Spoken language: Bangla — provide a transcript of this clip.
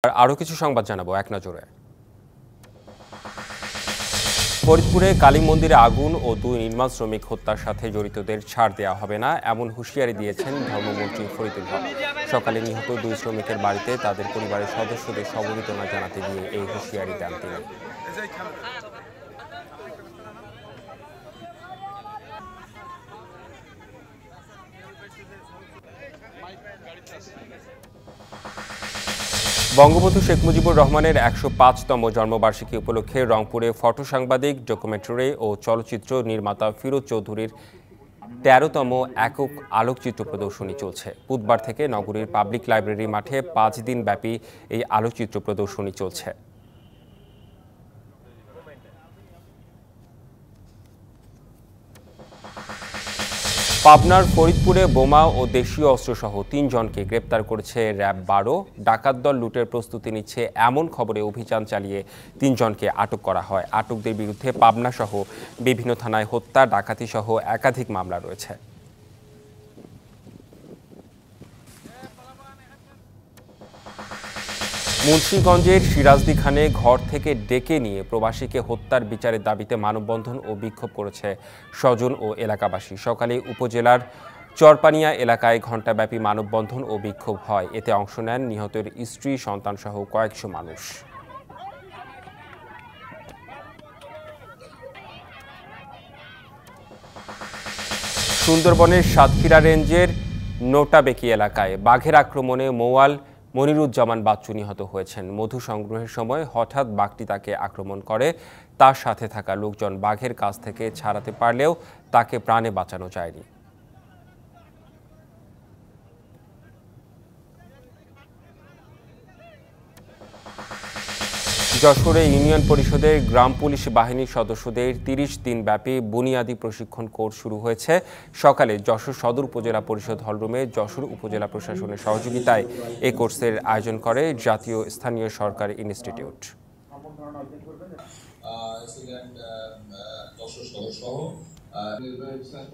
আর আরও কিছু সংবাদ জানাবো এক নজরে। ফরিদপুরে কালী মন্দিরে আগুন ও 2 নির্মাণ শ্রমিক হত্যার সাথে জড়িতদের ছাড় দেওয়া হবে না এমন হুঁশিয়ারি দিয়েছেন ধর্মমন্ত্রী ফরিদুল হক। সকালে নিহত 2 শ্রমিকের বাড়িতে তাদের পরিবারের সদস্যদের সমবেদনা জানাতে গিয়ে এই হুঁশিয়ারি দেন তিনি। বঙ্গবন্ধু শেখ মুজিবুর রহমানের ১০৫তম জন্মবার্ষিকী উপলক্ষে রংপুরে ফটো সাংবাদিক, ডকুমেন্টারি ও চলচ্চিত্র নির্মাতা ফিরোজ চৌধুরীর ১৩তম একক আলোকচিত্র প্রদর্শনী চলছে। বুধবার থেকে নগরীর পাবলিক লাইব্রেরি মাঠে 5 দিন ব্যাপী এই আলোকচিত্র প্রদর্শনী চলছে। পাবনার ফরিদপুরে বোমা ও দেশীয় অস্ত্রসহ 3 জনকে গ্রেপ্তার করেছে র্যাব 12। ডাকাত দল লুটের প্রস্তুতি নিচ্ছে এমন খবরে অভিযান চালিয়ে 3 জনকে আটক করা হয়। আটকদের বিরুদ্ধে পাবনা সহ বিভিন্ন থানায় হত্যা, ডাকাতি সহ একাধিক মামলা রয়েছে। মুন্সিগঞ্জের সিরাজদিখানে ঘর থেকে ডেকে নিয়ে প্রবাসীকে হত্যার বিচারের দাবিতে মানববন্ধন ও বিক্ষোভ করেছে স্বজন ও এলাকাবাসী। সকালে উপজেলার চরপানিয়া এলাকায় ঘণ্টাব্যাপী মানববন্ধন ও বিক্ষোভ হয়। এতে অংশ নেন নিহতের স্ত্রী, সন্তানসহ কয়েকশো মানুষ। সুন্দরবনের সাতক্ষীরা রেঞ্জের নোটাবেকি এলাকায় বাঘের আক্রমণে মৌয়াল মনিরুজ্জামান বাচ্চু নিহত হয়েছেন। মধু সংগ্রহের সময় হঠাৎ বাঘটি তাকে আক্রমণ করে। তার সাথে থাকা লোকজন বাঘের কাছ থেকে ছাড়াতে পারলেও তাকে প্রাণে বাঁচানো যায়নি। যশোরে ইউনিয়ন পরিষদের গ্রাম পুলিশ বাহিনীর সদস্যদের 30 দিন ব্যাপী বুনিয়াদী প্রশিক্ষণ কোর্স শুরু হয়েছে। সকালে যশোর সদর উপজেলা পরিষদ হলরুমে যশোর উপজেলা প্রশাসনের সহযোগিতায় এই কোর্সের আয়োজন করে জাতীয় স্থানীয় সরকার ইনস্টিটিউট।